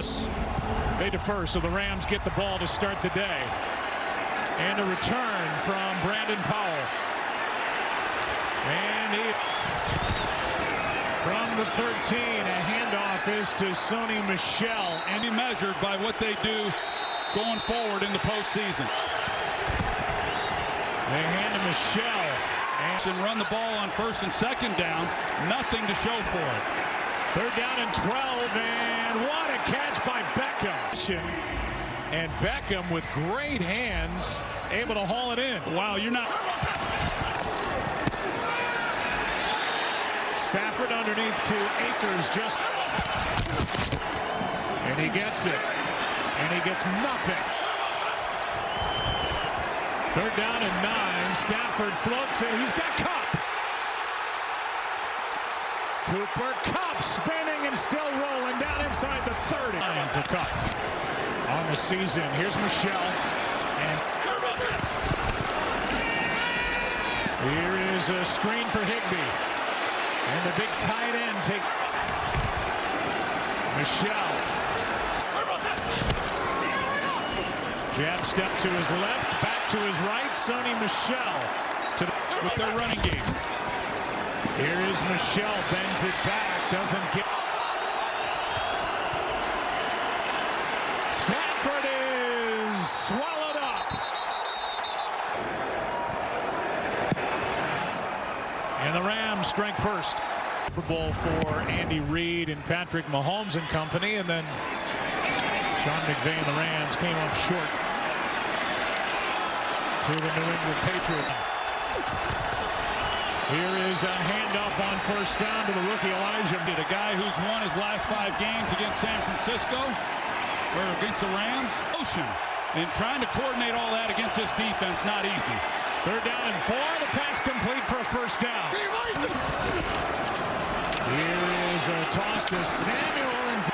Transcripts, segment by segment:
Dallas. They defer, so the Rams get the ball to start the day. And a return from Brandon Powell. And from the 13, a handoff is to Sony Michel. And he measured by what they do going forward in the postseason. They hand to Michel. And run the ball on first and second down. Nothing to show for it. Third down and 12, and what a catch by Beckham. And Beckham with great hands, able to haul it in. Wow, you're not. Stafford underneath to Akers, just. And he gets it. And he gets nothing. Third down and 9. Stafford floats it. He's got Kupp. Cooper Kupp spinning and still rolling down inside the 30. For Kupp on the season. Here's Michel. And here is a screen for Higbee. And the big tight end take Michel. Jab step to his left, back to his right. Sony Michel with their running game. Here is Michel, bends it back, doesn't get. Stafford is swallowed up. And the Rams strike first. Super Bowl for Andy Reid and Patrick Mahomes and company, and then Sean McVay and the Rams came up short to the New England Patriots. Here is a handoff on first down to the rookie Elijah. A guy who's won his last 5 games against San Francisco or against the Rams. Ocean. And trying to coordinate all that against this defense, not easy. Third down and 4. The pass complete for a first down. Here is a toss to Samuel, and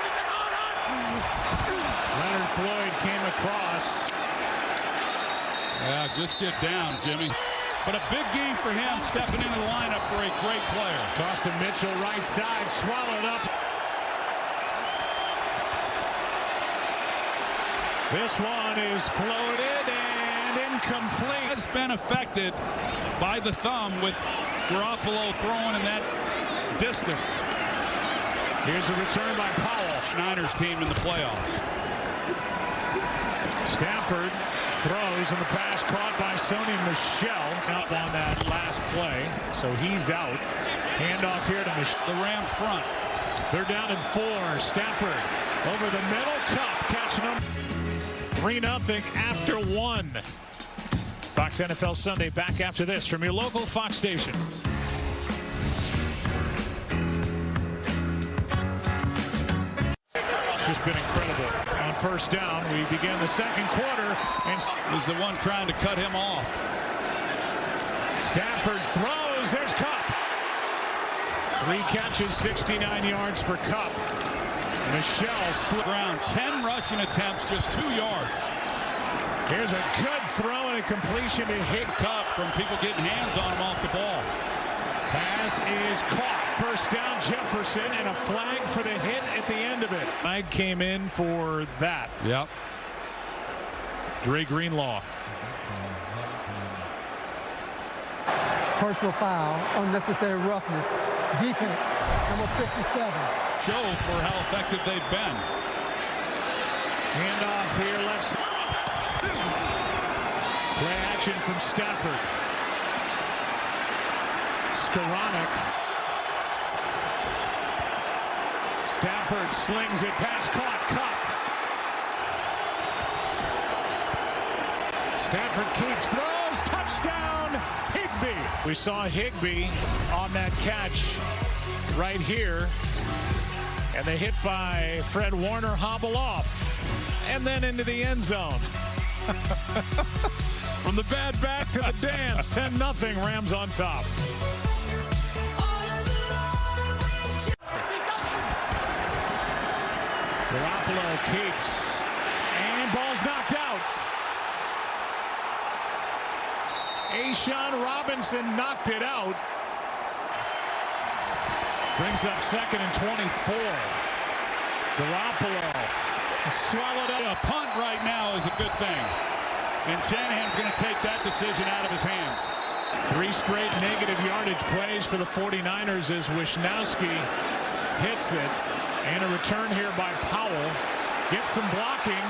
Leonard Floyd came across. Yeah, just get down, Jimmy. But a big game for him, stepping into the lineup for a great player. Toss to Mitchell, right side, swallowed up. This one is floated and incomplete. Has been affected by the thumb with Garoppolo throwing in that distance. Here's a return by Powell. Niners team in the playoffs. Stafford throws, and the pass caught by Sony Michel. Up on that last play, so he's out. Handoff here to Michel. The Rams front. They're down in 4. Stafford over the middle. Kupp catching them. 3-0 after 1. Fox NFL Sunday back after this from your local Fox station. Just been incredible. On first down, we begin the second quarter, and he's the one trying to cut him off. Stafford throws. There's Kupp. 3 catches, 69 yards for Kupp. Michel slipped around. 10 rushing attempts, just 2 yards. Here's a good throw and a completion to hit Kupp from people getting hands on him off the ball. Pass is caught. First down, Jefferson, and a flag for the hit at the end of it. Flag came in for that. Yep. Dre Greenlaw. Personal foul, unnecessary roughness, defense, number 57. Show for how effective they've been. Handoff here, left side. Play action from Stafford. Skoranek. Stafford slings it, pass caught, Kupp. Stafford keeps, throws, touchdown, Higbee. We saw Higbee on that catch right here. And the hit by Fred Warner hobble off. And then into the end zone. From the bad back to the dance, 10-0, Rams on top. Garoppolo keeps, and ball's knocked out. A'Shawn Robinson knocked it out. Brings up 2nd and 24. Garoppolo swallowed up. A punt right now is a good thing. And Shanahan's going to take that decision out of his hands. 3 straight negative yardage plays for the 49ers as Wishnowski hits it. And a return here by Powell. Gets some blocking.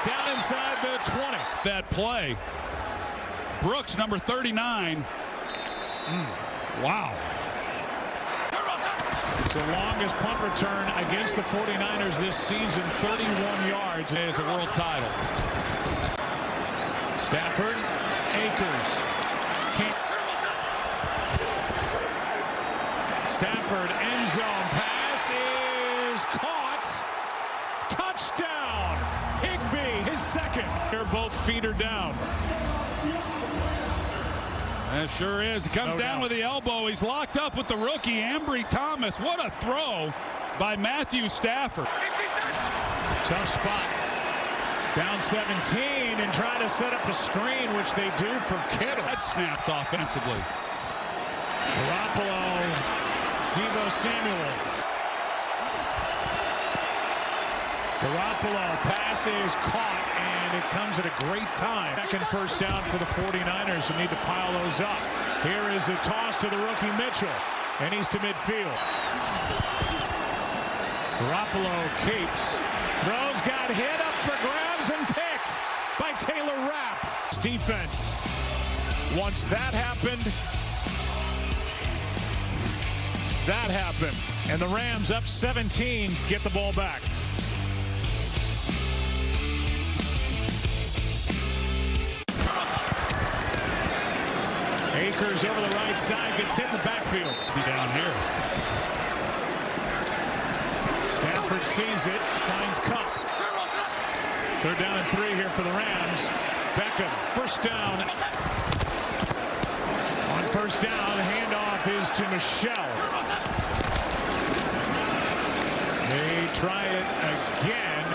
Down inside the 20. That play. Brooks, number 39. Wow. It's the longest punt return against the 49ers this season, 31 yards. It is a world title. Stafford, Akers. Stafford, end zone pass is caught. Touchdown. Higbee, his second. They're both feet are down. That sure is. He comes down with the elbow. He's locked up with the rookie, Ambry Thomas. What a throw by Matthew Stafford. Tough spot. Down 17 and trying to set up a screen, which they do for Kittle. That snaps offensively. Garoppolo, Deebo Samuel. Garoppolo, pass is caught, and it comes at a great time. Second first down for the 49ers who need to pile those up. Here is a toss to the rookie Mitchell, and he's to midfield. Garoppolo capes, throws, got hit, up for grabs, and picked by Taylor Rapp. Defense, once that happened, and the Rams up 17, get the ball back. Akers over the right side, gets hit in the backfield. See down here. Stafford sees it, finds Cup. They're down and 3 here for the Rams. Beckham, first down. On first down, the handoff is to Michelle. They try it again.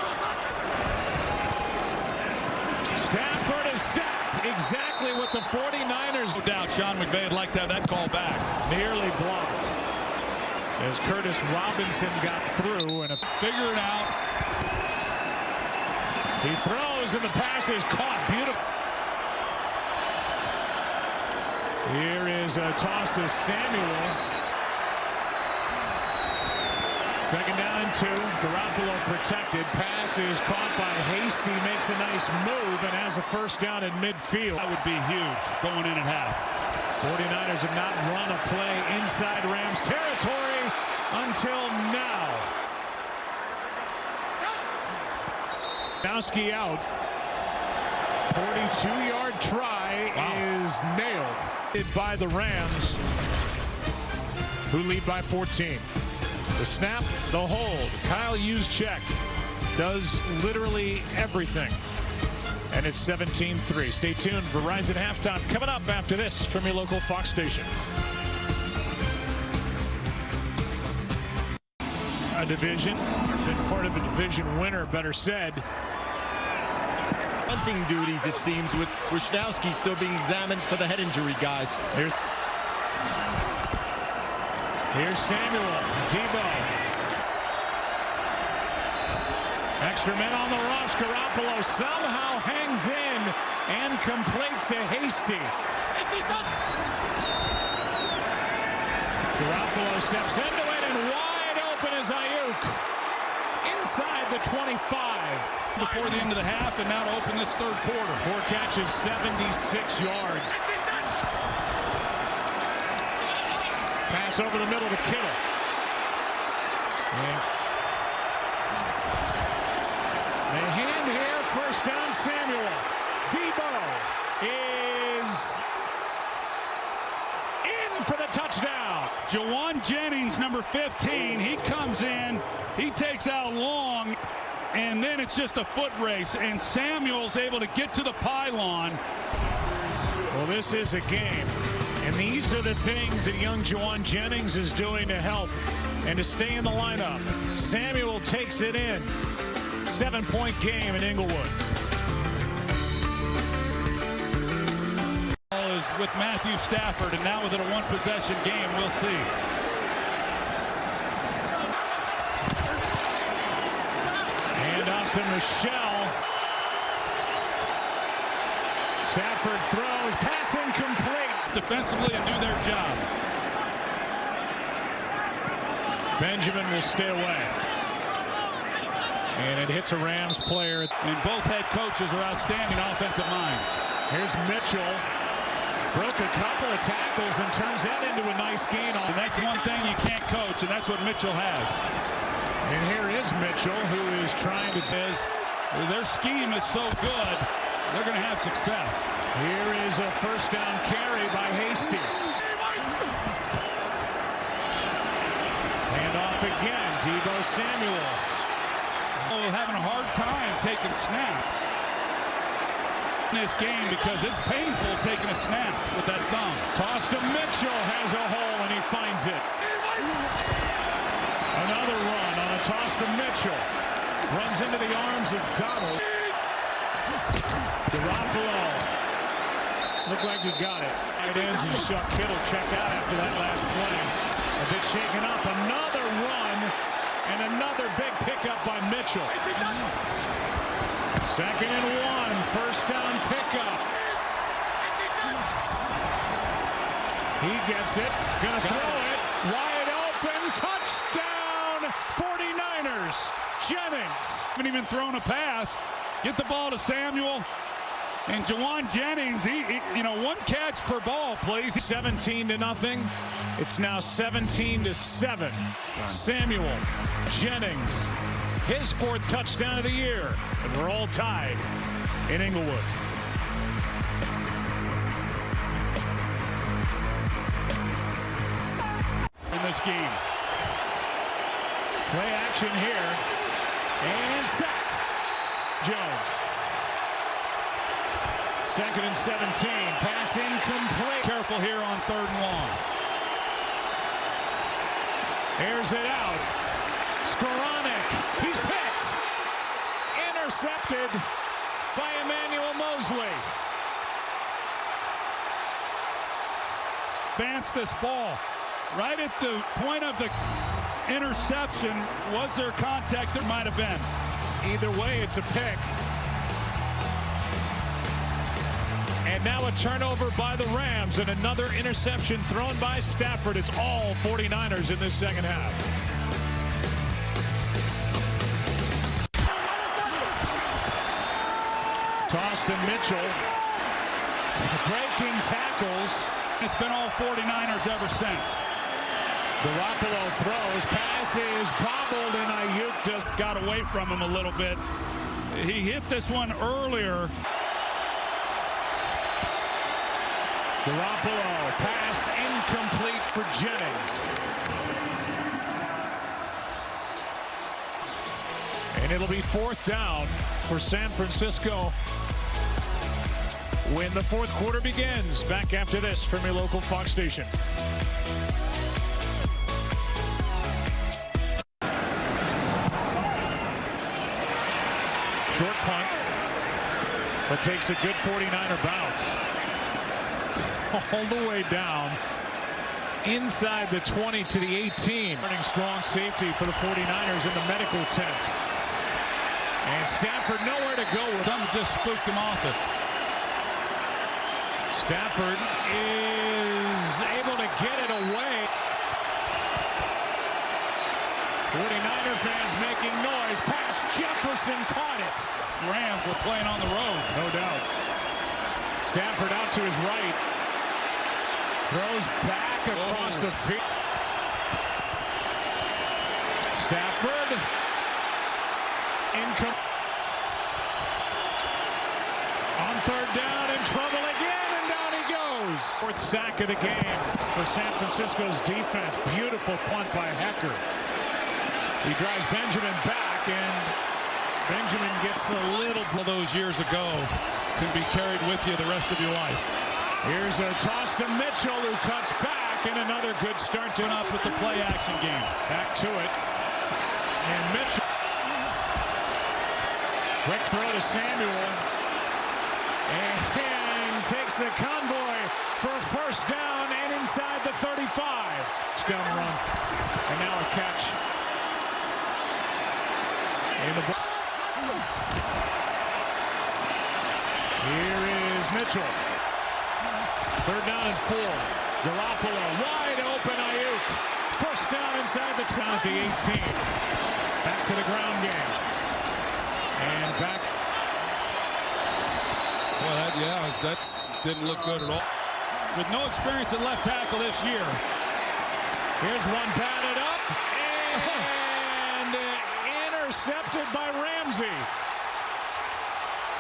Stafford is sacked. Exactly what the 49ers. No doubt Sean McVay would like to have that call back. Nearly blocked as Curtis Robinson got through and figure it out. He throws and the pass is caught. Beautiful. Here is a toss to Samuel. Second down and 2. Garoppolo protected. Pass is caught by Hasty. Makes a nice move and has a first down in midfield. That would be huge going in at half. 49ers have not run a play inside Rams territory until now. Wishnowski out. 42-yard try is nailed by the Rams, who lead by 14. The snap, the hold. Kyle Juszczyk does literally everything. And it's 17-3. Stay tuned. Verizon halftime coming up after this from your local Fox station. A division, been part of a division winner, better said. Hunting duties, it seems, with Wishnowski still being examined for the head injury, guys. Here's Samuel, Deebo. Extra men on the rush. Garoppolo somehow hangs in and completes to Hasty. Garoppolo steps into it and wide open is Ayuk. Inside the 25. Before the end of the half and now to open this third quarter. 4 catches, 76 yards. Pass over the middle to Kittle. Yeah. The hand here, first down, Samuel. Deebo is in for the touchdown. Jawan Jennings, number 15, he comes in, he takes out long, and then it's just a foot race, and Samuel's able to get to the pylon. Well, this is a game. And these are the things that young Jawan Jennings is doing to help and to stay in the lineup. Samuel takes it in. 7-point game in Inglewood. Ball is with Matthew Stafford, and now within a one-possession game, we'll see. off to Michelle. Stafford throws, pass incomplete. Defensively and do their job. Benjamin will stay away. And it hits a Rams player. And both head coaches are outstanding offensive minds. Here's Mitchell. Broke a couple of tackles and turns that into a nice gain. And that's one thing you can't coach, and that's what Mitchell has. And here is Mitchell, who is trying to... Their scheme is so good, they're going to have success. Here is a first down carry by Hasty. And off again, Deebo Samuel. Oh, having a hard time taking snaps in this game because it's painful taking a snap with that thumb. Toss to Mitchell, has a hole, and he finds it. Another run on a toss to Mitchell. Runs into the arms of Donald. Garoppolo. Looked like he got it. Tight ends, and you saw Kittle check out after that last play. A bit shaken up. Another run and another big pickup by Mitchell. Second and 1. First down pickup. He gets it. Gonna throw it. Wide open. Touchdown 49ers. Jennings. Haven't even thrown a pass. Get the ball to Samuel. And Jawan Jennings, he one catch per ball, please. 17-0. It's now 17-7. Samuel Jennings, his 4th touchdown of the year. And we're all tied in Inglewood. In this game. Play action here. And sacked. Jones. Second and 17. Pass incomplete. Careful here on 3rd and long. Airs it out. Skoranek. He's picked. Intercepted by Emmanuel Mosley. Advance this ball. Right at the point of the interception. Was there contact? There might have been. Either way, it's a pick. And now a turnover by the Rams and another interception thrown by Stafford. It's all 49ers in this second half. Toss to Mitchell. Breaking tackles. It's been all 49ers ever since. Garoppolo throws. Pass is bobbled, and Ayuk just got away from him a little bit. He hit this one earlier. Garoppolo, pass incomplete for Jennings. And it'll be 4th down for San Francisco when the 4th quarter begins. Back after this from your local Fox station. Short punt, but takes a good 49er bounce. All the way down inside the 20 to the 18. Running strong safety for the 49ers in the medical tent. And Stafford nowhere to go. Something just spooked him off it. Stafford is able to get it away. 49er fans making noise. Pass Jefferson caught it. Rams were playing on the road. No doubt. Stafford out to his right. Throws back across the field. Stafford. On 3rd down, in trouble again, and down he goes. 4th sack of the game for San Francisco's defense. Beautiful punt by Hecker. He drives Benjamin back, and Benjamin gets a little... Those years ago can be carried with you the rest of your life. Here's a toss to Mitchell, who cuts back, and another good start to up with the play action game. Back to it. And Mitchell. Quick throw to Samuel. And takes the convoy for a first down and inside the 35. Down run. And now a catch. In the Mitchell. Third down and 4. Garoppolo wide open. Ayuk. First down inside the 20 at the 18. Back to the ground game. And back. Well, that didn't look good at all. With no experience at left tackle this year. Here's one batted up and intercepted by Ramsey.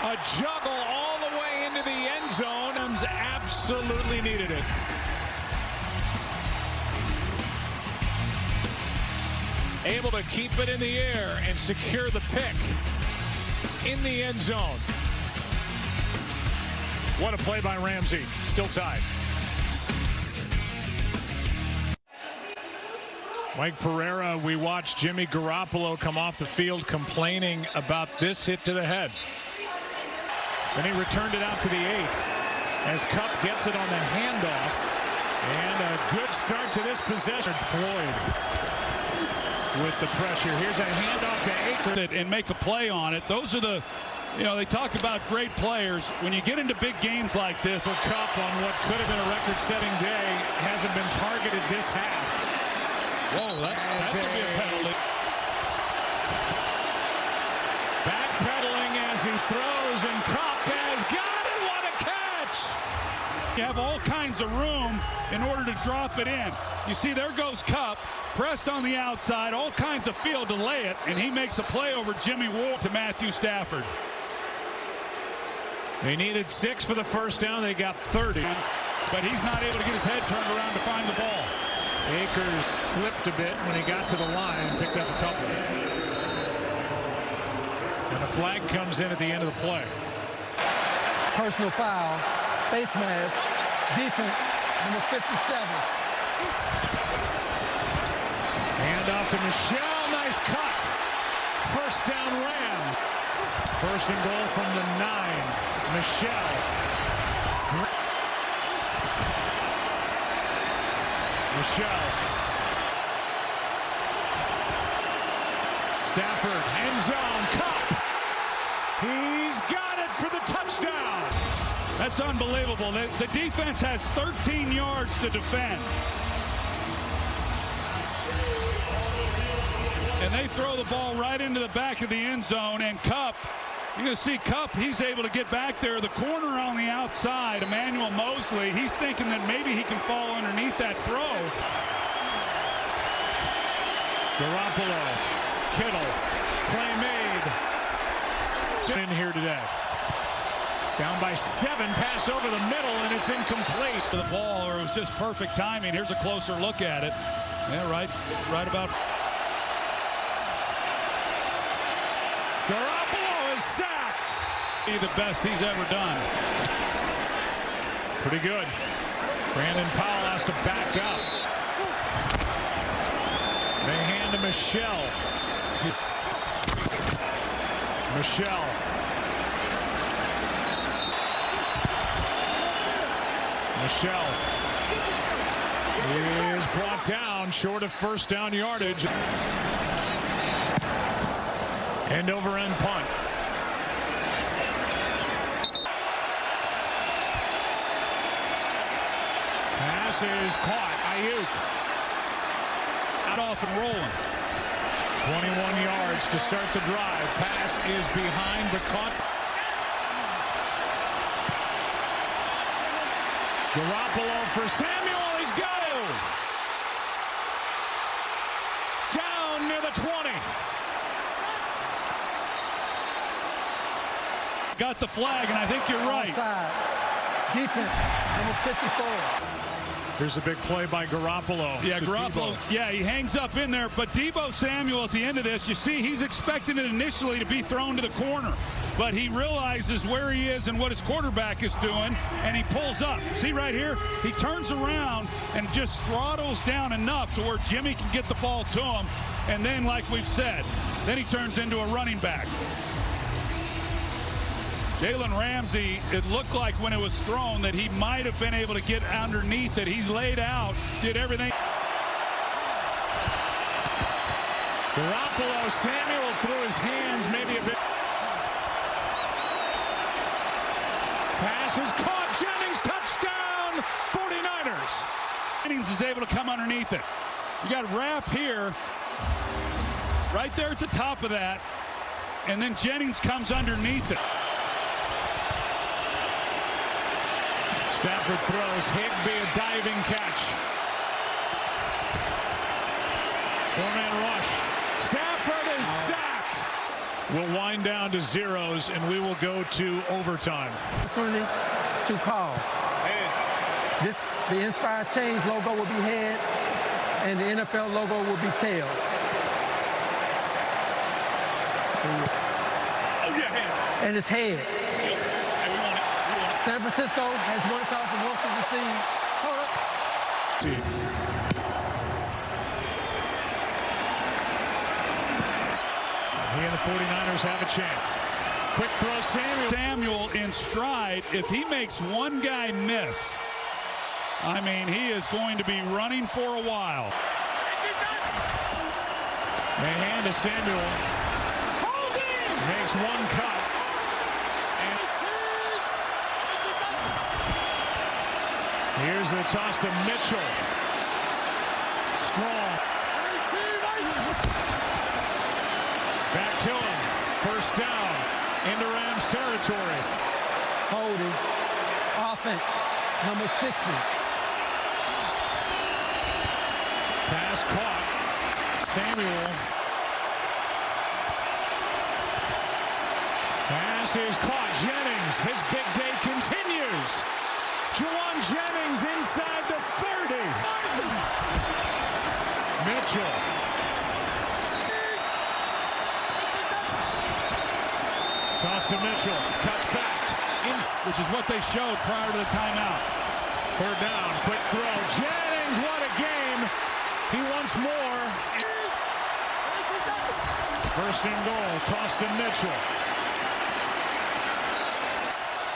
A juggle all the way into the end zone. Absolutely needed it. Able to keep it in the air and secure the pick in the end zone. What a play by Ramsey. Still tied. Mike Pereira, we watched Jimmy Garoppolo come off the field complaining about this hit to the head. Then he returned it out to the 8 as Kupp gets it on the handoff. And a good start to this possession. Floyd with the pressure. Here's a handoff to Akers. And make a play on it. Those are the, they talk about great players. When you get into big games like this. So Kupp on what could have been a record-setting day hasn't been targeted this half. Whoa, that could be a penalty. Backpedaling as he throws, and Kupp has got it. What a catch! You have all kinds of room in order to drop it in. You see, there goes Kupp, pressed on the outside, all kinds of field to lay it, and he makes a play over Jimmy Ward to Matthew Stafford. They needed 6 for the first down. They got 30. But he's not able to get his head turned around to find the ball. Akers slipped a bit when he got to the line and picked up a couple. And a flag comes in at the end of the play. Personal foul, face mask, defense, number 57. Handoff to Michel, nice cut. First down Ram. First and goal from the 9. Michel. Stafford, end zone, Kupp. He's got it for the touchdown. That's unbelievable. The defense has 13 yards to defend. And they throw the ball right into the back of the end zone, and Kupp, you're going to see Kupp, he's able to get back there. The corner on the outside, Emmanuel Mosley, he's thinking that maybe he can fall underneath that throw. Garoppolo, Kittle, play made. In here today. Down by 7, pass over the middle, and it's incomplete. To the ball, or it was just perfect timing. Here's a closer look at it. Yeah, right about. Garoppolo is sacked. The best he's ever done. Pretty good. Brandon Powell has to back up. They hand to Michel. Michel. Is brought down short of first down yardage. End over end punt. Pass is caught. Ayuk. Out off and rolling. 21 yards to start the drive. Pass is behind but caught. Garoppolo for Samuel. He's got it. Down near the 20. Got the flag, and I think you're right. Outside. Defense, number 54. Here's a big play by Garoppolo. Yeah, Garoppolo. Yeah, he hangs up in there. But Deebo Samuel at the end of this, you see, he's expecting it initially to be thrown to the corner. But he realizes where he is and what his quarterback is doing, and he pulls up. See right here? He turns around and just throttles down enough to where Jimmy can get the ball to him. And then, like we've said, then he turns into a running back. Jalen Ramsey, it looked like when it was thrown that he might have been able to get underneath it. He's laid out, did everything. Garoppolo, Samuel through his hands, maybe a bit. Pass is caught. Jennings, touchdown, 49ers. Jennings is able to come underneath it. You got Rapp here, right there at the top of that, and then Jennings comes underneath it. Stafford throws. Higbee, a diving catch. Four-man rush. Stafford is sacked. We'll wind down to zeros, and we will go to overtime. Opportunity to call. The Inspired Change logo will be heads, and the NFL logo will be tails. Oh, yeah, hands. And it's heads. Hey, we want it. We want it. San Francisco has one toss and wants to receive. Hold up. He and the 49ers have a chance. Quick throw, Samuel in stride. If he makes one guy miss, I mean, he is going to be running for a while. They hand to Samuel. Makes one cut. And here's a toss to Mitchell. Strong. Back to him. First down into Rams territory. Holding. Offense. Number 60. Pass caught. Samuel. Pass is caught. Jennings. His big day continues. Juwan Jennings inside the 30. Mitchell. Toss to Mitchell. Cuts back. Which is what they showed prior to the timeout. Third down. Quick throw. Jennings, what a game. He wants more. First and goal. Toss to Mitchell.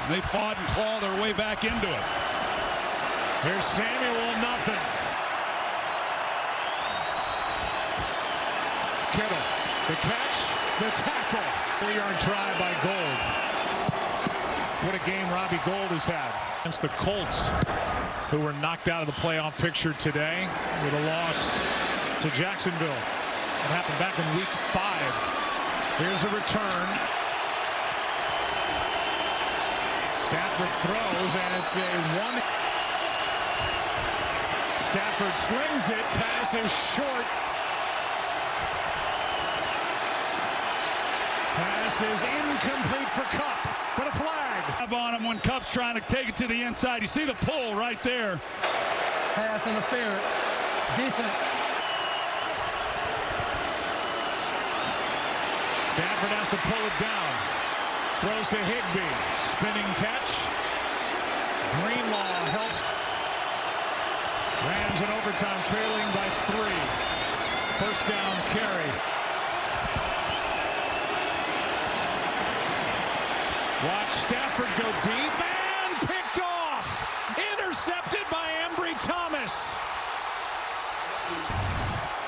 They fought and clawed their way back into it. Here's Samuel, nothing. Kittle, the catch, the tackle. 4-yard try by Gold. What a game Robbie Gold has had against the Colts, who were knocked out of the playoff picture today with a loss to Jacksonville. It happened back in week 5. Here's a return. Stafford throws, and it's a one. Stafford slings it. Pass is short. Pass is incomplete for Kupp, but a flag. On him when Kupp's trying to take it to the inside. You see the pull right there. Pass interference. Defense. Stafford has to pull it down. Throws to Higbee. Spinning catch. Greenlaw helps. Rams in overtime trailing by 3. First down carry. Watch Stafford go deep and picked off. Intercepted by Ambry Thomas.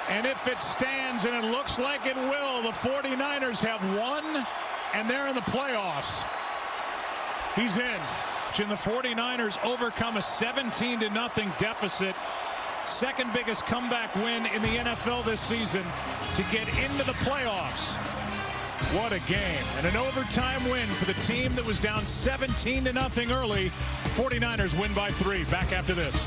And if it stands, and it looks like it will, the 49ers have won, and they're in the playoffs. He's in. And the 49ers overcome a 17-0 deficit. Second biggest comeback win in the NFL this season to get into the playoffs. What a game. And an overtime win for the team that was down 17-0 early. 49ers win by 3. Back after this.